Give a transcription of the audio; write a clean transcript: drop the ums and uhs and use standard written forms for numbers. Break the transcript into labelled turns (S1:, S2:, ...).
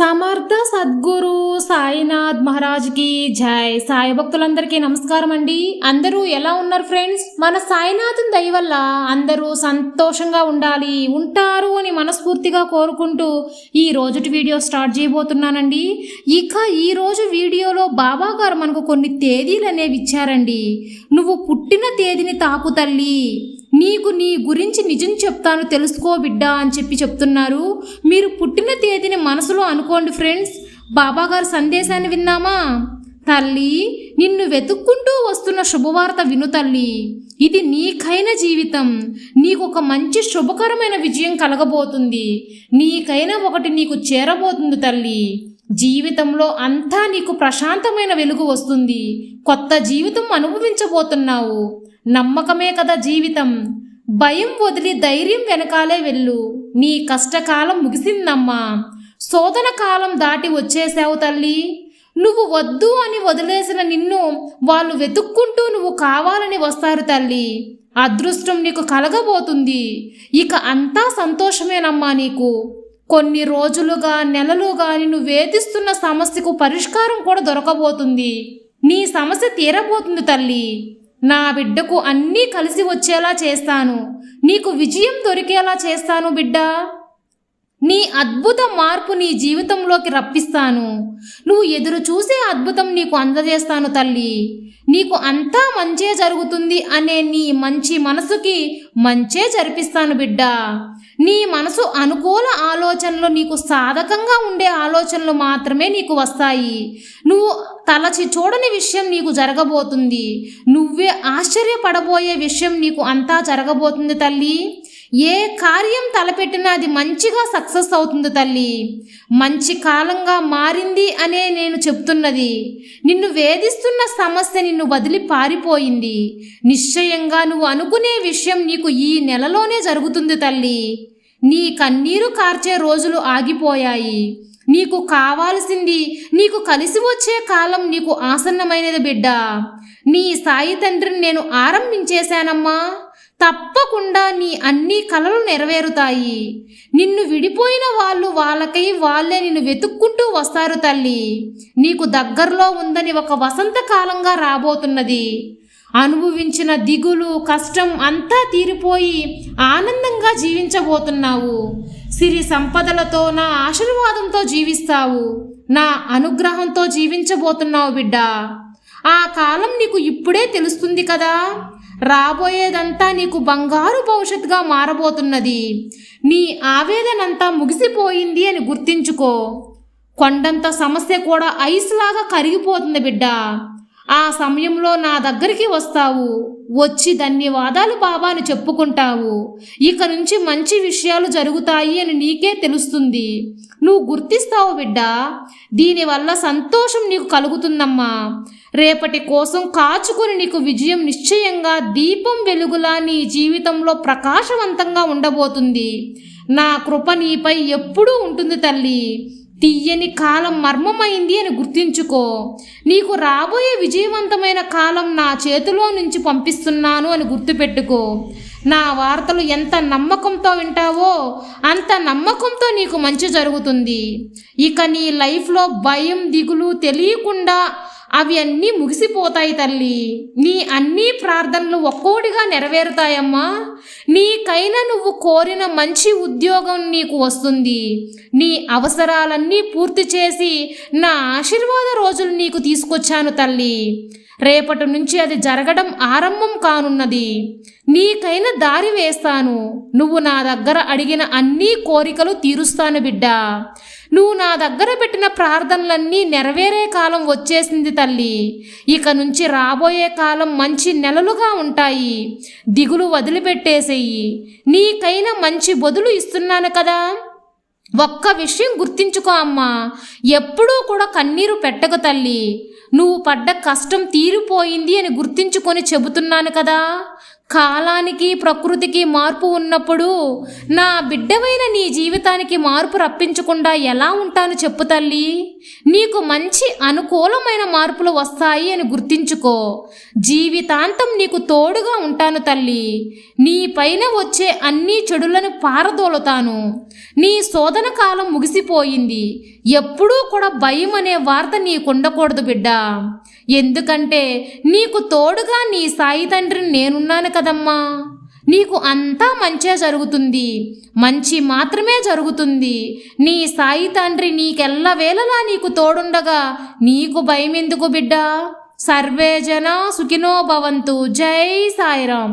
S1: సమర్థ సద్గురు సాయినాథ్ మహారాజ్కి జై. సాయి భక్తులందరికీ నమస్కారం అండి. అందరూ ఎలా ఉన్నారు ఫ్రెండ్స్? మన సాయినాథుని దయ వల్ల అందరూ సంతోషంగా ఉంటారు అని మనస్ఫూర్తిగా కోరుకుంటూ ఈ రోజుటి వీడియో స్టార్ట్ చేయబోతున్నానండి. ఇక ఈ రోజు వీడియోలో బాబా గారు మనకు కొన్ని తేదీలు అనేవి ఇచ్చారండి. నువ్వు పుట్టిన తేదీని తాకు తల్లి, నీకు నీ గురించి నిజం చెప్తాను తెలుసుకో బిడ్డా అని చెప్తున్నారు. మీరు పుట్టిన తేదీని మనసులో అనుకోండి ఫ్రెండ్స్. బాబాగారు సందేశాన్ని విన్నామా? తల్లి, నిన్ను వెతుక్కుంటూ వస్తున్న శుభవార్త విను తల్లి. ఇది నీకైన జీవితం. నీకు ఒక మంచి శుభకరమైన విజయం కలగబోతుంది. నీకైనా ఒకటి నీకు చేరబోతుంది తల్లి. జీవితంలో అంతా నీకు ప్రశాంతమైన వెలుగు వస్తుంది. కొత్త జీవితం అనుభవించబోతున్నావు. నమ్మకమే కదా జీవితం. భయం వదిలి ధైర్యం వెనకాలే వెళ్ళు. నీ కష్టకాలం ముగిసిందమ్మా. శోధన కాలం దాటి వచ్చేసావు తల్లి. నువ్వు వద్దు అని వదిలేసిన నిన్ను వాళ్ళు వెతుక్కుంటూ నువ్వు కావాలని వస్తారు తల్లి. అదృష్టం నీకు కలగబోతుంది. ఇక అంతా సంతోషమేనమ్మా నీకు. కొన్ని రోజులుగా నెలలుగా నిన్ను వేధిస్తున్న సమస్యకు పరిష్కారం కూడా దొరకబోతుంది. నీ సమస్య తీరబోతుంది తల్లి. నా బిడ్డకు అన్నీ కలిసి వచ్చేలా చేస్తాను. నీకు విజయం దొరికేలా చేస్తాను బిడ్డా. నీ అద్భుత మార్పు నీ జీవితంలోకి రప్పిస్తాను. నువ్వు ఎదురు చూసే అద్భుతం నీకు అందజేస్తాను తల్లి. నీకు అంతా మంచే జరుగుతుంది అనే నీ మంచి మనసుకి మంచే జరిపిస్తాను బిడ్డా. నీ మనసు అనుకూల ఆలోచనలు, నీకు సాధకంగా ఉండే ఆలోచనలు మాత్రమే నీకు వస్తాయి. నువ్వు తలచి చూడని విషయం నీకు జరగబోతుంది. నువ్వే ఆశ్చర్యపడబోయే విషయం నీకు అంతా జరగబోతుంది తల్లి. ఏ కార్యం తలపెట్టినా అది మంచిగా సక్సెస్ అవుతుంది తల్లి. మంచి కాలంగా మారింది అనే నేను చెప్తున్నది. నిన్ను వేధిస్తున్న సమస్య నిన్ను వదిలి పారిపోయింది. నిశ్చయంగా నువ్వు అనుకునే విషయం నీకు ఈ నెలలోనే జరుగుతుంది తల్లి. నీ కన్నీరు కార్చే రోజులు ఆగిపోయాయి. నీకు కావాల్సింది నీకు కలిసి వచ్చే కాలం నీకు ఆసన్నమైనది బిడ్డ. నీ సాయి తండ్రిని నేను ఆరంభించేశానమ్మా. తప్పకుండా నీ అన్ని కలలు నెరవేరుతాయి. నిన్ను విడిపోయిన వాళ్ళు వాళ్ళకై వాళ్ళే నిన్ను వెతుక్కుంటూ వస్తారు తల్లి. నీకు దగ్గరలో ఉందని ఒక వసంతకాలంగా రాబోతున్నది. అనుభవించిన దిగులు కష్టం అంతా తీరిపోయి ఆనందంగా జీవించబోతున్నావు. సిరి సంపదలతో నా ఆశీర్వాదంతో జీవిస్తావు. నా అనుగ్రహంతో జీవించబోతున్నావు బిడ్డ. ఆ కాలం నీకు ఇప్పుడే తెలుస్తుంది కదా. రాబోయేదంతా నీకు బంగారు భవిష్యత్తుగా మారబోతున్నది. నీ ఆవేదనంతా ముగిసిపోయింది అని గుర్తించుకో. కొండంత సమస్య కూడా ఐస్ లాగా కరిగిపోతుంది బిడ్డ. ఆ సమయంలో నా దగ్గరికి వస్తావు. వచ్చి ధన్యవాదాలు బాబా అని చెప్పుకుంటావు. ఇక నుంచి మంచి విషయాలు జరుగుతాయి అని నీకే తెలుస్తుంది. నువ్వు గుర్తిస్తావు బిడ్డ. దీనివల్ల సంతోషం నీకు కలుగుతుందమ్మా. రేపటి కోసం కాచుకొని నీకు విజయం నిశ్చయంగా దీపం వెలుగులా నీ జీవితంలో ప్రకాశవంతంగా ఉండబోతుంది. నా కృప నీపై ఎప్పుడూ ఉంటుంది తల్లి. తీయని కాలం మర్మమైంది అని గుర్తించుకో. నీకు రాబోయే విజయవంతమైన కాలం నా చేతిలో నుంచి పంపిస్తున్నాను అని గుర్తుపెట్టుకో. నా వార్తలు ఎంత నమ్మకంతో వింటావో అంత నమ్మకంతో నీకు మంచి జరుగుతుంది. ఇక నీ లైఫ్లో భయం దిగులు తెలియకుండా అవి అన్నీ ముగిసిపోతాయి తల్లి. నీ అన్ని ప్రార్థనలు ఒక్కోటిగా నెరవేరుతాయమ్మా. నీకైనా నువ్వు కోరిన మంచి ఉద్యోగం నీకు వస్తుంది. నీ అవసరాలన్నీ పూర్తి చేసి నా ఆశీర్వాద రోజులు నీకు తీసుకొచ్చాను తల్లి. రేపటి నుంచి అది జరగడం ఆరంభం కానున్నది. నీకైనా దారి వేస్తాను. నువ్వు నా దగ్గర అడిగిన అన్ని కోరికలు తీరుస్తాను బిడ్డ. నువ్వు నా దగ్గర పెట్టిన ప్రార్థనలన్నీ నెరవేరే కాలం వచ్చేసింది తల్లి. ఇక నుంచి రాబోయే కాలం మంచి నెలలుగా ఉంటాయి. దిగులు వదిలిపెట్టేసేయి. నీకైనా మంచి బదులు ఇస్తున్నాను కదా. ఒక్క విషయం గుర్తించుకో అమ్మా. ఎప్పుడూ కూడా కన్నీరు పెట్టకు తల్లి. నువ్వు పడ్డ కష్టం తీరిపోయింది అని గుర్తించుకొని చెబుతున్నాను కదా. కాలానికి ప్రకృతికి మార్పు ఉన్నప్పుడు నా బిడ్డవైన నీ జీవితానికి మార్పు రప్పించకుండా ఎలా ఉంటాను చెప్పు తల్లి. నీకు మంచి అనుకూలమైన మార్పులు వస్తాయి అని గుర్తించుకో. జీవితాంతం నీకు తోడుగా ఉంటాను తల్లి. నీ పైన వచ్చే అన్ని చెడులను పారదోలుతాను. నీ శోధన కాలం ముగిసిపోయింది. ఎప్పుడూ కూడా భయం అనే వార్త నీకుండకూడదు బిడ్డ. ఎందుకంటే నీకు తోడుగా నీ సాయి తండ్రిని నేనున్నాను కదమ్మా. నీకు అంతా మంచే జరుగుతుంది, మంచి మాత్రమే జరుగుతుంది. నీ సాయి తండ్రి నీకెల్లవేళలా నీకు తోడుండగా నీకు భయం ఎందుకు బిడ్డ? సర్వే జన సుఖినో భవంతు. జై సాయిరాం.